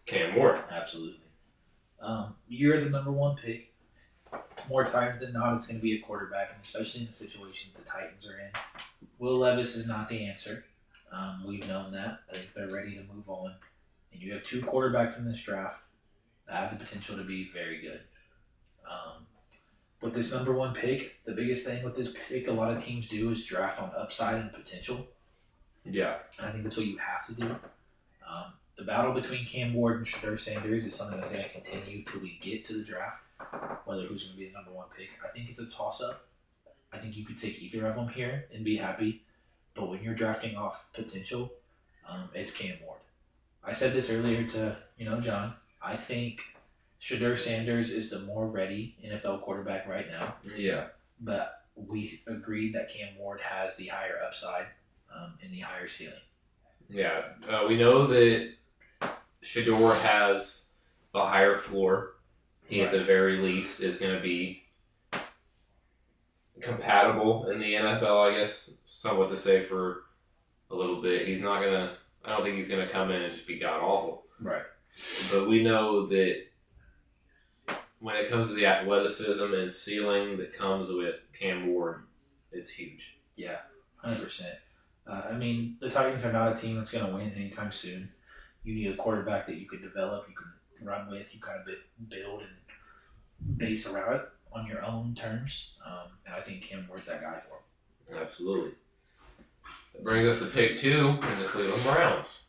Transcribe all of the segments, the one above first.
Cam Ward. Absolutely. You're the number one pick. More times than not, it's going to be a quarterback, and especially in the situation the Titans are in. Will Levis is not the answer. We've known that. I think they're ready to move on. And you have two quarterbacks in this draft that have the potential to be very good. With this number one pick, the biggest thing with this pick a lot of teams do is draft on upside and potential. Yeah. And I think that's what you have to do. The battle between Cam Ward and Shedeur Sanders is something that's going to continue till we get to the draft, whether who's going to be the number one pick. I think it's a toss-up. I think you could take either of them here and be happy. But when you're drafting off potential, it's Cam Ward. I said this earlier to John. I think Shedeur Sanders is the more ready NFL quarterback right now. Yeah. But we agreed that Cam Ward has the higher upside and the higher ceiling. Yeah. We know that Shedeur has the higher floor. He, at the very least, is going to be compatible in the NFL, I guess, somewhat to say for a little bit. He's not going to, I don't think he's going to come in and just be god-awful. Right. But we know that when it comes to the athleticism and ceiling that comes with Cam Ward, it's huge. Yeah, 100%. The Titans are not a team that's going to win anytime soon. You need a quarterback that you can develop, you can run with, you kind of build and base around it on your own terms. And I think Cam Ward's that guy for him. Absolutely. That brings us to pick 2 in the Cleveland Browns.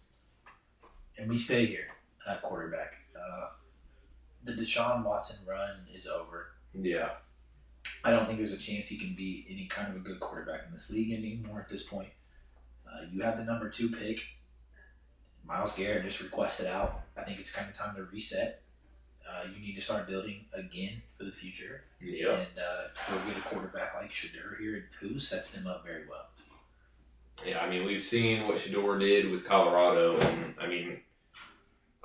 And we stay here at quarterback. The Deshaun Watson run is over. Yeah. I don't think there's a chance he can be any kind of a good quarterback in this league anymore at this point. You have the number 2 pick. Myles Garrett just requested out. I think it's kind of time to reset. You need to start building again for the future. Yeah. And to go get a quarterback like Shedeur here, who sets them up very well. Yeah, we've seen what Shedeur did with Colorado, and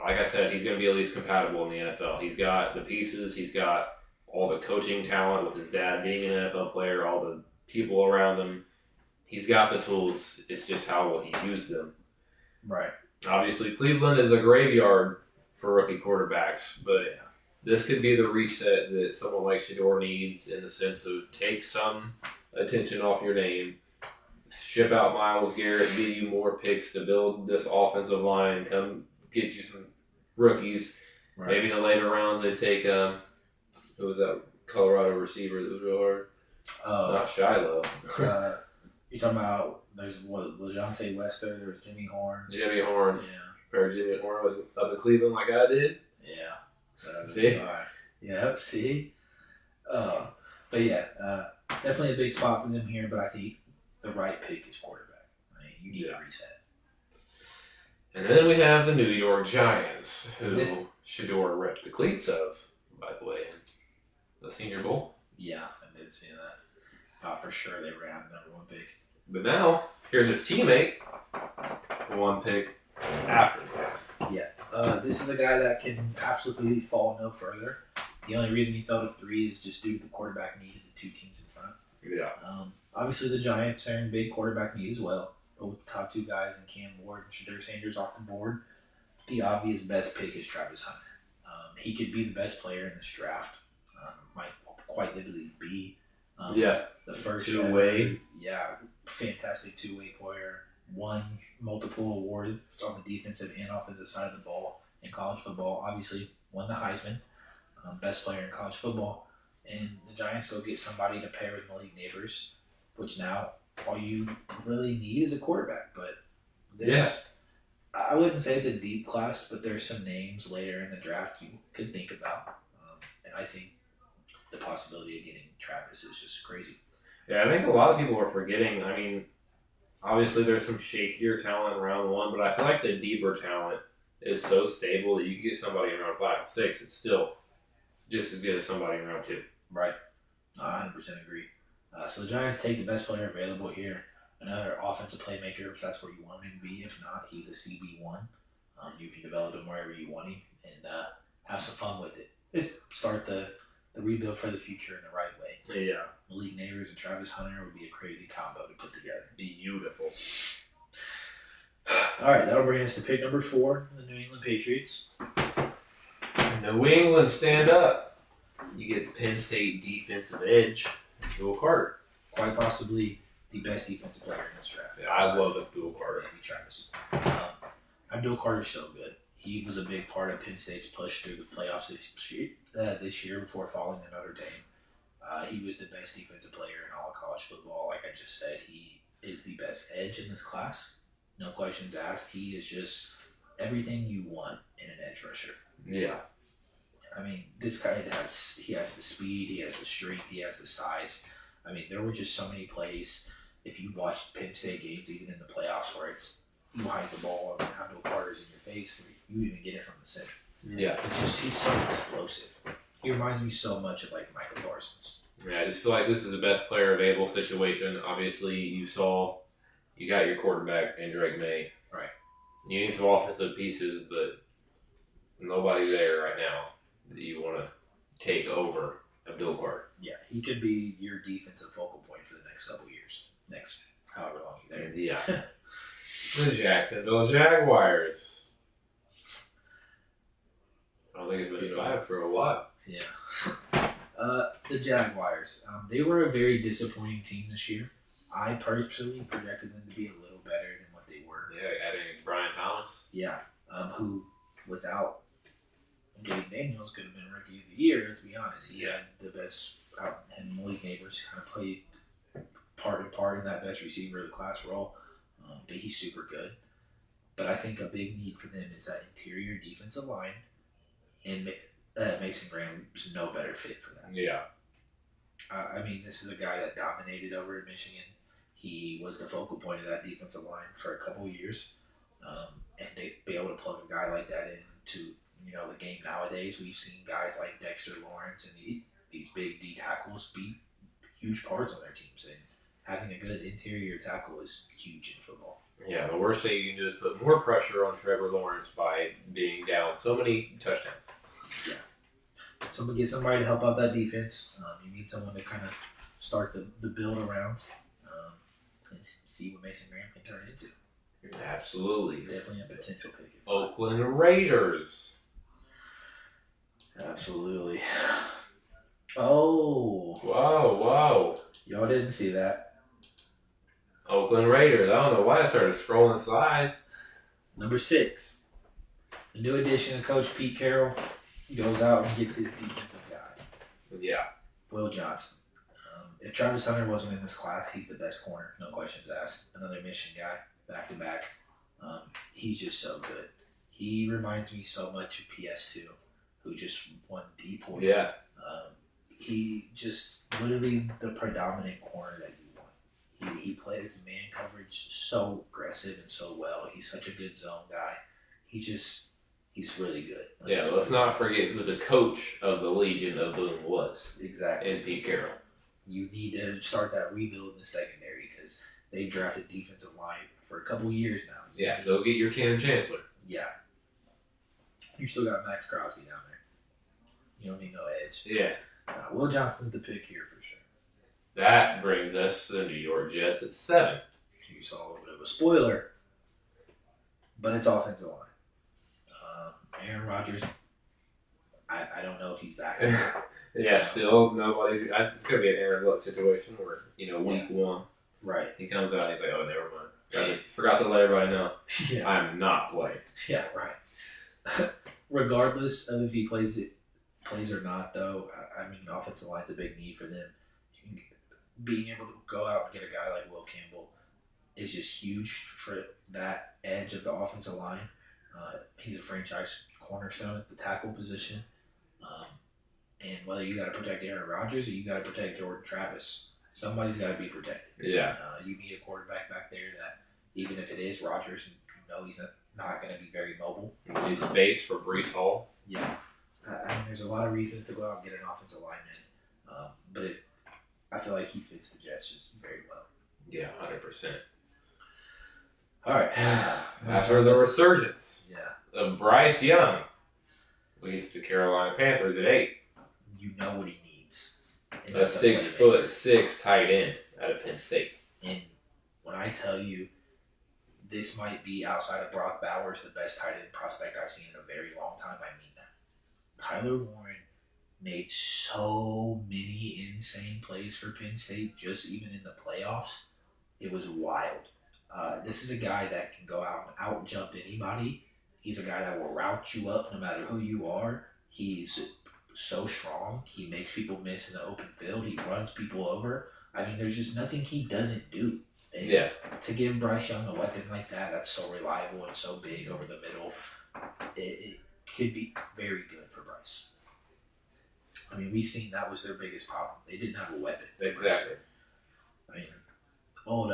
like I said, he's going to be at least compatible in the NFL. He's got the pieces, he's got all the coaching talent with his dad being an NFL player, all the people around him. He's got the tools. It's just how will he use them. Right. Obviously, Cleveland is a graveyard for rookie quarterbacks, but this could be the reset that someone like Shedeur needs in the sense of take some attention off your name, ship out Myles Garrett, get you more picks to build this offensive line, come get you some rookies. Right. Maybe in the later rounds they take, who was that Colorado receiver that was real hard? Not Shiloh. You're talking about, there's LeJontay Wester, there's Jimmy Horn. Jimmy Horn. Yeah. Or Jimmy Horn was up in Cleveland like I did. Yeah. See? Yeah, see? But yeah, definitely a big spot for them here, but I think the right pick is quarterback. You need to reset. And then we have the New York Giants, who Shedeur ripped the cleats of, by the way, the Senior Bowl. Yeah, I did see that. For sure they were having number 1 pick. But now, here's his teammate, 1 pick after that. Yeah. This is a guy that can absolutely fall no further. The only reason he fell to 3 is just due to the quarterback need of the 2 teams in front. Yeah. Obviously, the Giants are in big quarterback need as well. But with the top 2 guys in Cam Ward and Shedeur Sanders off the board, the obvious best pick is Travis Hunter. He could be the best player in this draft. Might quite literally be. The first 2-way. Fantastic 2-way player. Won multiple awards on the defensive and offensive side of the ball in college football. Obviously, won the Heisman. Best player in college football. And the Giants go get somebody to pair with Malik Neighbors, which now all you really need is a quarterback. But this, I wouldn't say it's a deep class, but there's some names later in the draft you could think about. And I think the possibility of getting Travis is just crazy. Yeah, I think a lot of people are forgetting. Obviously there's some shakier talent in round 1, but I feel like the deeper talent is so stable that you can get somebody in round 5 and 6. It's still just as good as somebody in round 2. Right. I 100% agree. So the Giants take the best player available here. Another offensive playmaker, if that's where you want him to be. If not, he's a CB1. You can develop him wherever you want him and have some fun with it. Just start the rebuild for the future in the right way. Yeah. Malik Neighbors and Travis Hunter would be a crazy combo to put together. Beautiful. All right, that'll bring us to pick number 4, the New England Patriots. New England, stand up. You get the Penn State defensive edge, Abdul Carter. Quite possibly the best defensive player in this draft. Yeah, I love Abdul Carter. Maybe Travis. Abdul Carter's so good. He was a big part of Penn State's push through the playoffs this year before falling to Notre Dame. He was the best defensive player in all of college football. Like I just said, he is the best edge in this class. No questions asked. He is just everything you want in an edge rusher. Yeah. I mean, this guy has the speed, he has the strength, he has the size. I mean, there were just so many plays. If you watched Penn State games, even in the playoffs, where it's you hide the ball and Abdul Carter's in your face, where you even get it from the center. Yeah. It's just he's so explosive. He reminds me so much of like Michael Parsons. Yeah, I just feel like this is the best player available situation. Obviously, you got your quarterback in Drake May. Right. You need some offensive pieces, but nobody there right now that you want to take over Abdul Carter. Yeah, he could be your defensive focal point for the next couple years. Next, however long you're there. Yeah. The Jacksonville Jaguars. I don't think it's been alive for a while. Yeah. The Jaguars. They were a very disappointing team this year. I personally projected them to be a little better than what they were. Yeah, adding Brian Thomas. Yeah. Who, without Gabe Daniels, could have been Rookie of the Year, let's be honest. He had the best, and Malik Neighbors kind of played part in that best receiver of the class role. But he's super good. But I think a big need for them is that interior defensive line, and Mason Graham's no better fit for that. Yeah. I mean, this is a guy that dominated over at Michigan. He was the focal point of that defensive line for a couple of years. And to be able to plug a guy like that into, the game nowadays, we've seen guys like Dexter Lawrence and these big D tackles be huge parts on their teams. And having a good interior tackle is huge in football. Yeah, the worst thing you can do is put more pressure on Trevor Lawrence by being down so many touchdowns. Yeah. Get somebody to help out that defense. You need someone to kind of start the build around and see what Mason Graham can turn into. Absolutely. Definitely a potential pick. Oakland Raiders. Absolutely. Oh. Whoa. Y'all didn't see that. Oakland Raiders. I don't know why I started scrolling slides. Number 6. The new addition of Coach Pete Carroll goes out and gets his defensive guy. Yeah. Will Johnson. If Travis Hunter wasn't in this class, he's the best corner. No questions asked. Another mission guy, back to back. He's just so good. He reminds me so much of PS2, who just won D point. Yeah. He just literally the predominant corner that you want. He plays man coverage so aggressive and so well. He's such a good zone guy. He's really good. Let's not forget who the coach of the Legion of Boom was. Exactly. And Pete Carroll. You need to start that rebuild in the secondary because they've drafted defensive line for a couple years now. Yeah, go get your Cam Chancellor. Yeah. You still got Max Crosby down there. You don't need no edge. Yeah. Will Johnson's the pick here for sure. That brings us to the New York Jets at 7. You saw a little bit of a spoiler, but it's offensive line. Aaron Rodgers, I don't know if he's back. Yeah, still nobody's. It's gonna be an Aaron Luck situation where week 1, right? He comes out, and he's like, "Oh, never mind. Forgot to let everybody know. Yeah, I'm not playing." Yeah, right. Regardless of if he plays or not, though, I mean, offensive line's a big need for them. Being able to go out and get a guy like Will Campbell is just huge for that edge of the offensive line. He's a franchise cornerstone at the tackle position. And whether you got to protect Aaron Rodgers or you got to protect Jordan Travis, somebody's got to be protected. Yeah. You need a quarterback back there that, even if it is Rodgers, he's not going to be very mobile. He's space for Brees Hall. Yeah. I mean, there's a lot of reasons to go out and get an offensive lineman. But I feel like he fits the Jets just very well. Yeah, 100%. All right. After the resurgence of Bryce Young leads the Carolina Panthers at 8. You know what he needs. A 6'6" tight end out of Penn State. And when I tell you, this might be outside of Brock Bowers the best tight end prospect I've seen in a very long time. I mean that. Tyler Warren made so many insane plays for Penn State, just even in the playoffs. It was wild. This is a guy that can go out and out jump anybody. He's a guy that will route you up no matter who you are. He's so strong. He makes people miss in the open field. He runs people over. I mean, there's just nothing he doesn't do. And Yeah. to give Bryce Young a weapon like that, that's so reliable and so big over the middle, it could be very good for Bryce. I mean, we've seen that was their biggest problem. They didn't have a weapon. Exactly. I mean, old,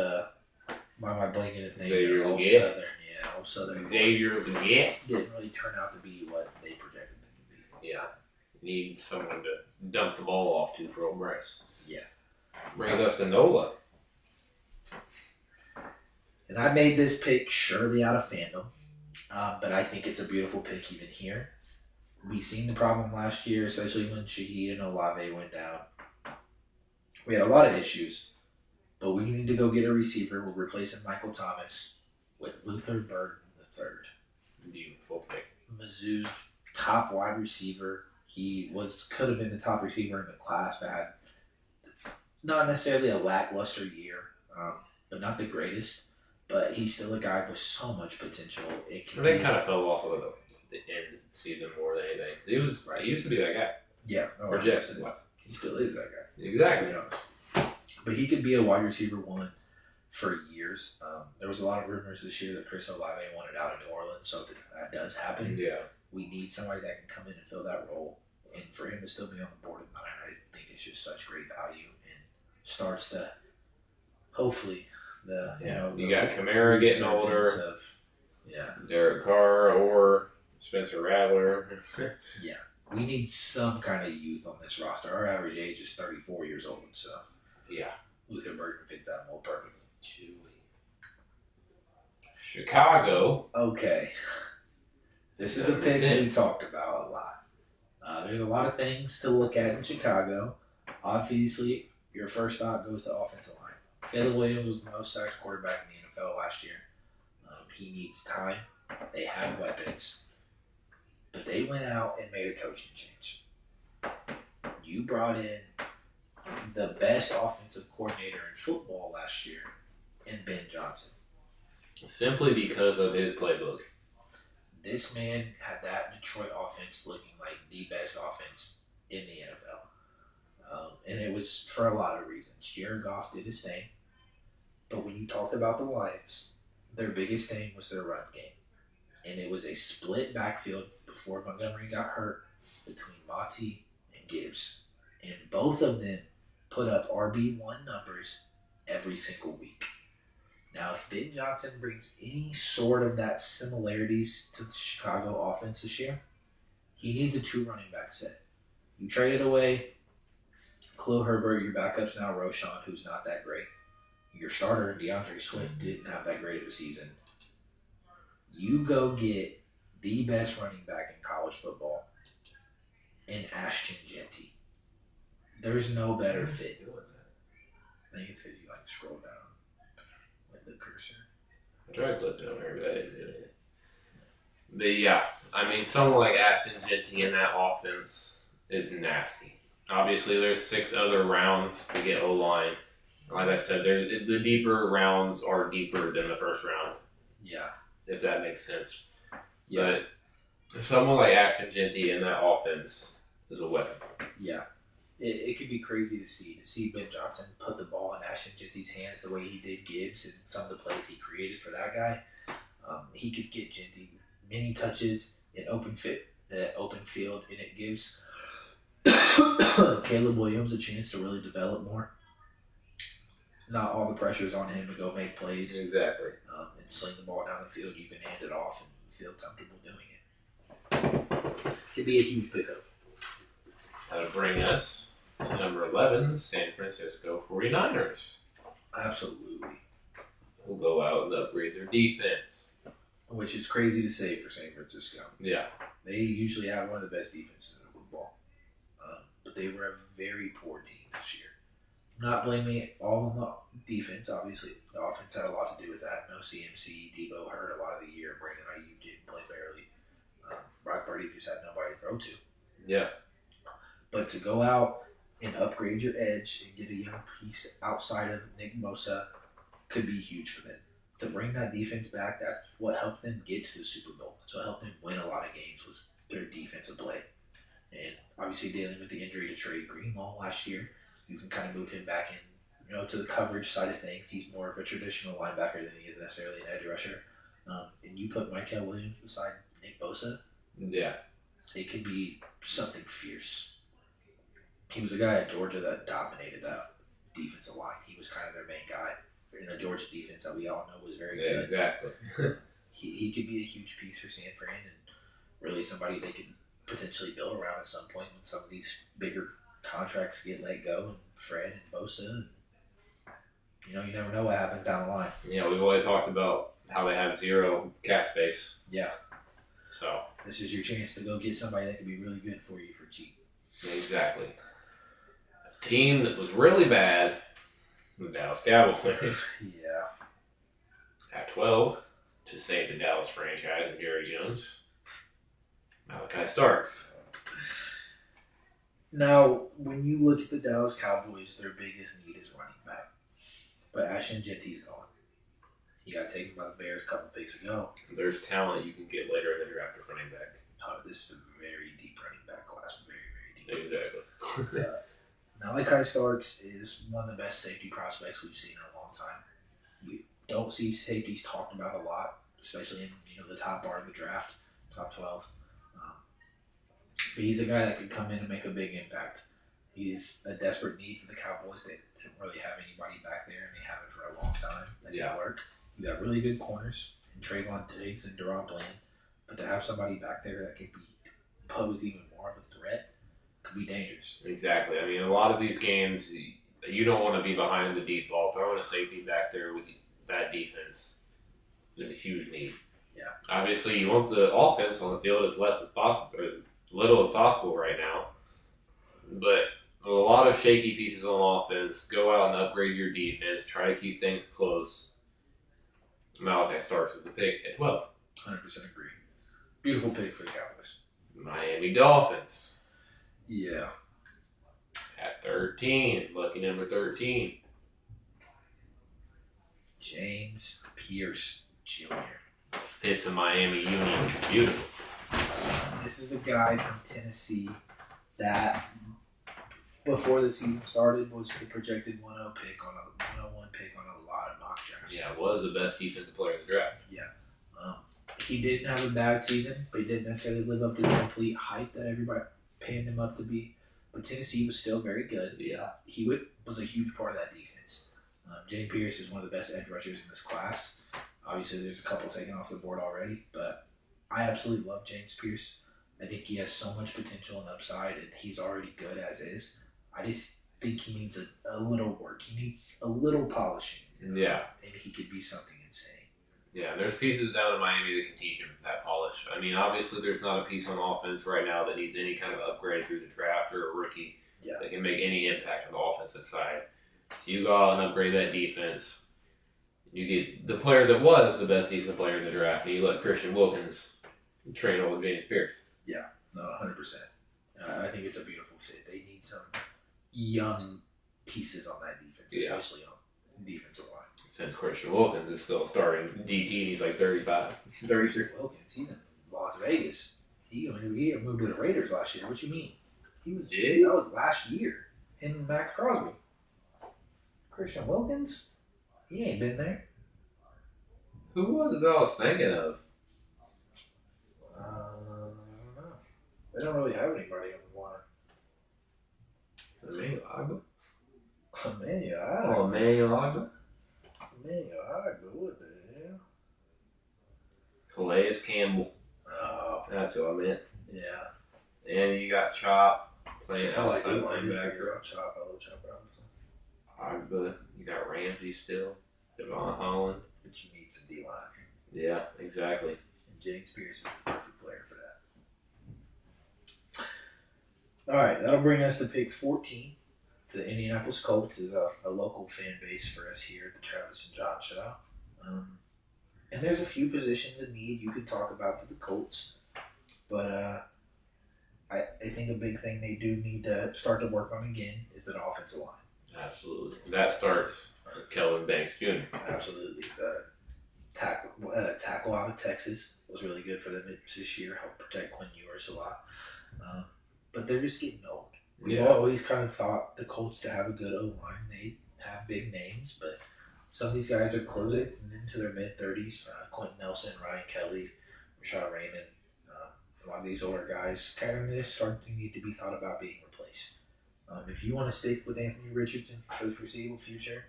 why am I blanking his name? Xavier Old Leggett. Southern, yeah, old Southern. Xavier Leggett. Didn't really turn out to be what they projected him to be. Yeah. Need someone to dump the ball off to for old Bryce. Yeah. Brings us to Nola. And I made this pick surely out of fandom, but I think it's a beautiful pick even here. We seen the problem last year, especially when Shaheed and Olave went down. We had a lot of issues, but we need to go get a receiver. We're replacing Michael Thomas with Luther Burden III. Beautiful pick. Mizzou's top wide receiver. He could have been the top receiver in the class, but had not necessarily a lackluster year, but not the greatest. But he's still a guy with so much potential. They kind of fell off of the end of the season more than anything. He used to be that guy. Yeah. Or Jackson was. He still is that guy. Exactly. But he could be a wide receiver one for years. There was a lot of rumors this year that Chris Olave wanted out of New Orleans, so if that does happen, we need somebody that can come in and fill that role. And for him to still be on the board at 9, I think it's just such great value and starts the hopefully the you got Kamara getting older, Derek Carr or Spencer Rattler. Yeah, we need some kind of youth on this roster. Our average age is 34 years old, so yeah, Luther Burden fits that mold perfectly. Chicago. Okay, this is a pick we talked about a lot. There's a lot of things to look at in Chicago. Obviously, your first thought goes to offensive line. Caleb Williams was the most sacked quarterback in the NFL last year. He needs time. They have weapons. But they went out and made a coaching change. You brought in the best offensive coordinator in football last year in Ben Johnson. Simply because of his playbook. This man had that Detroit offense looking like the best offense in the NFL. And it was for a lot of reasons. Jared Goff did his thing. But when you talked about the Lions, their biggest thing was their run game. And it was a split backfield before Montgomery got hurt between Monty and Gibbs. And both of them put up RB1 numbers every single week. Now, if Ben Johnson brings any sort of that similarities to the Chicago offense this year, he needs a 2 running back set. You traded away Khalil Herbert, your backup's now Roshan, who's not that great. Your starter, DeAndre Swift, didn't have that great of a season. You go get the best running back in college football in Ashton Jeanty. There's no better fit. I think it's because you scroll down with the cursor. I tried to put down there, but I didn't do anything. But yeah, I mean, someone like Ashton Jeanty in that offense is nasty. Obviously, there's 6 other rounds to get O-line. Like I said, the deeper rounds are deeper than the first round. Yeah. If that makes sense. Yeah. But someone like Ashton Jeanty in that offense is a weapon. Yeah. It could be crazy to see Ben Johnson put the ball in Ashton Jeanty's hands the way he did Gibbs and some of the plays he created for that guy. He could get Jeanty many touches in open field, and it gives Caleb Williams a chance to really develop more. Not all the pressure's on him to go make plays. Exactly. And sling the ball down the field. You can hand it off and feel comfortable doing it. Could be a huge pickup. That'll bring us to number 11, San Francisco 49ers. Absolutely. We'll go out and upgrade their defense. Which is crazy to say for San Francisco. Yeah. They usually have one of the best defenses in football. But they were a very poor team this year. Not blaming it all on the defense. Obviously, the offense had a lot to do with that. No CMC. Debo hurt a lot of the year. Brandon Ayuk didn't play barely. Brock Purdy just had nobody to throw to. Yeah. But to go out and upgrade your edge and get a young piece outside of Nick Bosa could be huge for them. To bring that defense back, that's what helped them get to the Super Bowl. That's what helped them win a lot of games was their defensive play. And obviously dealing with the injury to Trey Greenlaw last year, you can kind of move him back in, to the coverage side of things. He's more of a traditional linebacker than he is necessarily an edge rusher. And you put Michael Williams beside Nick Bosa, Yeah. it could be something fierce. He was a guy at Georgia that dominated that defensive line. He was kind of their main guy in a Georgia defense that we all know was very good. Exactly. He could be a huge piece for San Fran and really somebody they could potentially build around at some point when some of these bigger contracts get let go, and Fred and Bosa. And, you never know what happens down the line. Yeah, we've always talked about how they have zero cap space. Yeah. So this is your chance to go get somebody that could be really good for you for cheap. Exactly. A team that was really bad, the Dallas Cowboys. Yeah. At 12, to save the Dallas franchise of Jerry Jones, Malachi Starks. Now, when you look at the Dallas Cowboys, their biggest need is running back. But Ashton Jetty's gone. He got taken by the Bears a couple picks ago. There's talent you can get later in the draft at running back. Oh, this is a very deep running back class. Very, very deep. Exactly. Malachi Starks is one of the best safety prospects we've seen in a long time. We don't see safeties talked about a lot, especially in the top part of the draft, top 12. But he's a guy that could come in and make a big impact. He's a desperate need for the Cowboys. They didn't really have anybody back there, and they haven't for a long time. That didn't work. You got really good corners in Trayvon Diggs and Deron Bland, but to have somebody back there that could pose even more of a threat could be dangerous. Exactly. I mean, a lot of these games, you don't want to be behind in the deep ball. Throwing a safety back there with that defense is a huge need. Yeah. Obviously, you want the offense on the field as little as possible right now. But with a lot of shaky pieces on offense, go out and upgrade your defense. Try to keep things close. Malachi Starks is the pick at 12. 100% agree. Beautiful pick for the Cowboys. Miami Dolphins. Yeah. At 13. Lucky number 13. James Pierce Jr. Fits a Miami Union. Beautiful. This is a guy from Tennessee that, before the season started, was the projected 101 pick on a lot of mock drafts. Yeah, was the best defensive player in the draft. Yeah. He didn't have a bad season, but he didn't necessarily live up to the complete hype that everybody panned him up to be. But Tennessee was still very good. Yeah. He was a huge part of that defense. James Pierce is one of the best edge rushers in this class. Obviously, there's a couple taken off the board already, but I absolutely love James Pierce. I think he has so much potential and upside, and he's already good as is. I just think he needs a little work. He needs a little polishing. Yeah. And he could be something insane. Yeah, there's pieces down in Miami that can teach him that polish. I mean, obviously, there's not a piece on offense right now that needs any kind of upgrade through the draft or a rookie that can make any impact on the offensive side. So you go out and upgrade that defense. You get the player that was the best defensive player in the draft, and you let Christian Wilkins train over James Pierce. Yeah, no, 100%. I think it's a beautiful fit. They need some young pieces on that defense, especially on defensive line. Since Christian Wilkins is still starting DT, and he's like 35. 36 Wilkins, he's in Las Vegas. He moved to the Raiders last year. What you mean? That was last year in Max Crosby. Christian Wilkins? He ain't been there. Who was it that I was thinking of? I don't know. They don't really have anybody anymore. Emmanuel Agba? Emmanuel Agba? What the hell? Calais Campbell. Oh. That's what I meant. Yeah. And you got Chop playing I like outside him. linebacker. Chop. I love Chop Robinson. Agba. You got Ramsey still. Devon Holland. But you need some D-line. Yeah, exactly. And James Pierce is the perfect player for that. All right, that'll bring us to pick 14. The Indianapolis Colts is a local fan base for us here at the Travis and John Show. And there's a few positions in need you could talk about for the Colts. But I think think a big thing they do need to start to work on again is that offensive line. Absolutely. That starts with Kelvin Banks Jr. Absolutely. The tackle out of Texas was really good for them this year, helped protect Quinn Ewers a lot. But they're just getting old. We've always kind of thought the Colts to have a good O-line. They have big names, but some of these guys are closing into their mid-30s. Quentin Nelson, Ryan Kelly, Rashad Raymond. A lot of these older guys kind of starting to need to be thought about being replaced. If you want to stick with Anthony Richardson for the foreseeable future,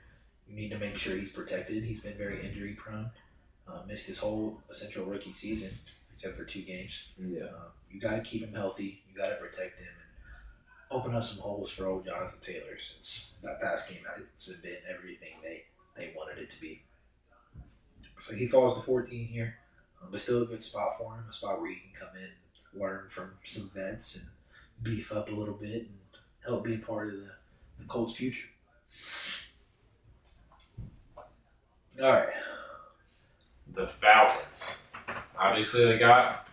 you need to make sure he's protected. He's been very injury prone. Missed his whole essential rookie season, except for 2 games. Yeah. You got to keep him healthy. You got to protect him and open up some holes for old Jonathan Taylor, since that pass game hasn't been everything they wanted it to be. So he falls to 14 here, but still a good spot for him, a spot where he can come in, learn from some vets, and beef up a little bit and help be a part of the Colts' future. All right. The Falcons. Obviously, they got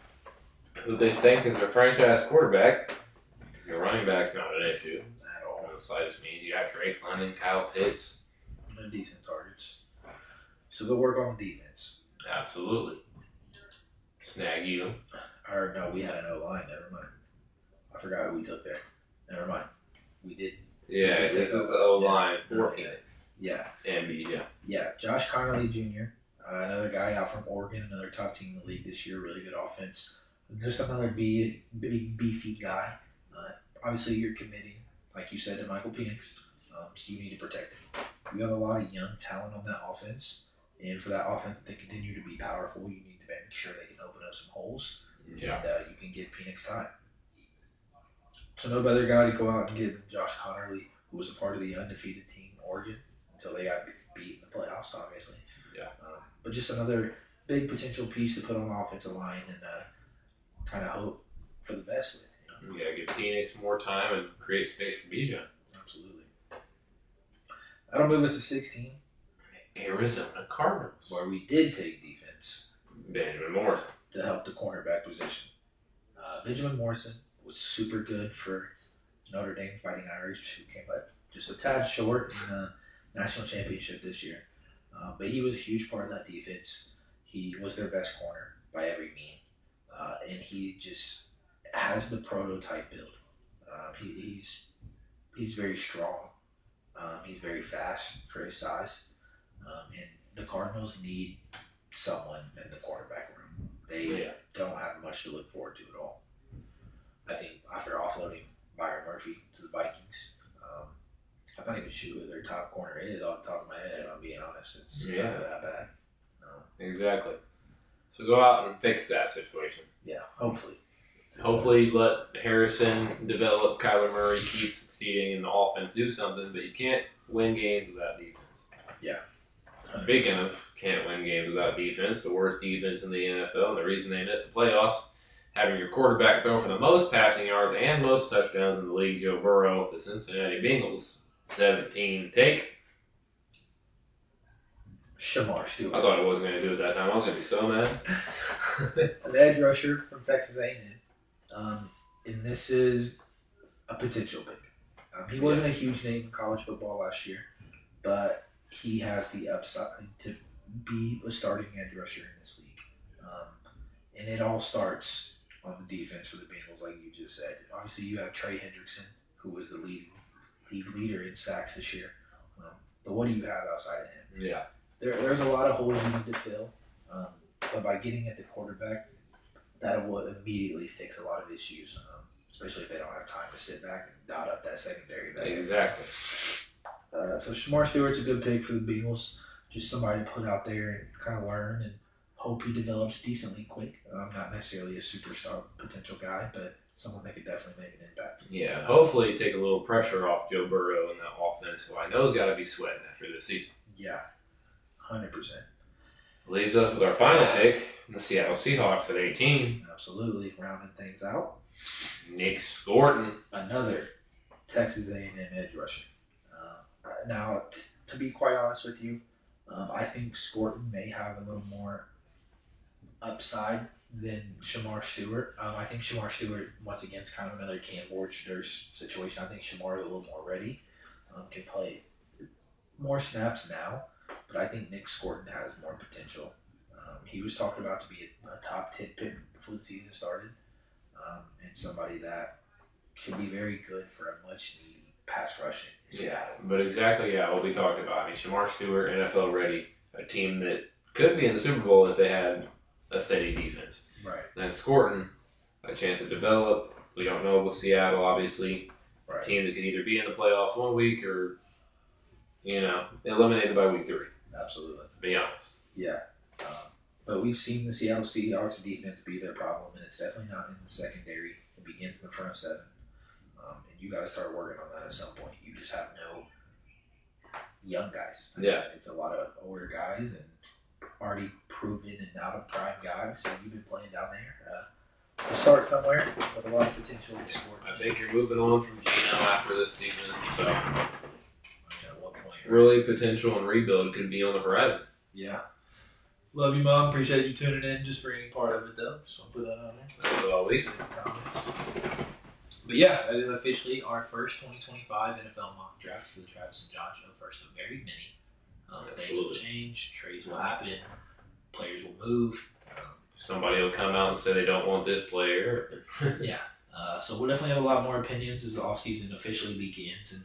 who they think is their franchise quarterback. Your running back's not an issue At all. on the slightest means. You got Drake London, Kyle Pitts. No decent targets. So go work on the defense. Absolutely. Snag you. Or no, we had an O-line. Never mind. I forgot who we took there. Never mind. We did. Yeah, We this is took the O-line yeah. for Phoenix. Yeah. And B, yeah. Yeah. Josh Connolly Jr., another guy out from Oregon, another top team in the league this year. Really good offense. Just another big, beefy guy. Obviously, you're committing, like you said, to Michael Penix, so you need to protect him. You have a lot of young talent on that offense, and for that offense to continue to be powerful, you need to make sure they can open up some holes, Yeah. and you can get Penix time. So no better guy to go out and get than Josh Connerly, who was a part of the undefeated team Oregon until they got beat in the playoffs, obviously. Yeah. But just another big potential piece to put on the offensive line and kind of hope for the best with. You gotta give Phoenix more time and create space for Bijan. Absolutely. That'll move us to 16, Arizona Cardinals. where we did take defense Benjamin Morrison. to help the cornerback position. Benjamin Morrison was super good for Notre Dame Fighting Irish, who came up just a tad short in the national championship this year. But he was a huge part of that defense. He was their best corner by every mean. And he just has the prototype build. He's very strong. He's very fast for his size. And the Cardinals need someone in the quarterback room. They don't have much to look forward to at all. I think after offloading Byron Murphy to the Vikings, I'm not even sure who their top corner is off the top of my head, if I'm being honest. It's not that bad. Exactly. So go out and fix that situation. Yeah, hopefully. Hopefully let Harrison develop, Kyler Murray keep succeeding, and the offense do something, but you can't win games without defense. Yeah. 100%. Speaking of can't win games without defense, the worst defense in the NFL, and the reason they missed the playoffs, having your quarterback throw for the most passing yards and most touchdowns in the league, Joe Burrow, the Cincinnati Bengals, 17 take. Shamar Stewart. I thought I wasn't going to do it that time. I was going to be so mad. An edge rusher from Texas A&M. And this is a potential pick. He wasn't a huge name in college football last year, but he has the upside to be a starting edge rusher in this league. And it all starts on the defense for the Bengals, like you just said. Obviously, you have Trey Hendrickson, who was the league leader in sacks this year. But what do you have outside of him? Yeah. There's a lot of holes you need to fill. But by getting at the quarterback, that will immediately fix a lot of issues, especially if they don't have time to sit back and dot up that secondary back. Exactly. So Shamar Stewart's a good pick for the Bengals. Just somebody to put out there and kind of learn and hope he develops decently quick. Not necessarily a superstar potential guy, but someone that could definitely make an impact. Yeah, hopefully take a little pressure off Joe Burrow and that offense, who I know has got to be sweating after this season. Yeah, 100%. Leaves us with our final pick, the Seattle Seahawks at 18. Absolutely, rounding things out. Nick Scorton. Another Texas A&M edge rusher. Now, to be quite honest with you, I think Scorton may have a little more upside than Shamar Stewart. I think Shamar Stewart, once again, is kind of another Cam Ward-Durst situation. I think Shamar is a little more ready, can play more snaps now, but I think Nick Scorton has more potential. He was talked about to be a top 10 pick before the season started, and somebody that can be very good for a much needed pass rushing in Seattle. But exactly, what we talked about. I mean, Shamar Stewart, NFL ready, a team that could be in the Super Bowl if they had a steady defense. Right. And Scorton, a chance to develop. We don't know with Seattle, obviously. Right. A team that could either be in the playoffs 1 week or, eliminated by week 3. Absolutely. To be honest. Yeah. But we've seen the Seattle Seahawks defense be their problem, and it's definitely not in the secondary. It begins in the front seven. And you got to start working on that at some point. You just have no young guys. It's a lot of older guys and already proven and out of prime guys. So you've been playing down there. To start somewhere with a lot of potential to score. I think you're moving on from Gino after this season, so At what point? really potential and rebuild could be on the horizon. Yeah. Love you, Mom. Appreciate you tuning in just for any part of it, though. Just want to put that on there. As always. Comments. But yeah, that is officially our first 2025 NFL mock draft for the Travis and John Show. First of very many. Things will change, trades will happen, players will move. Somebody will come out and say they don't want this player. So we'll definitely have a lot more opinions as the offseason officially begins, and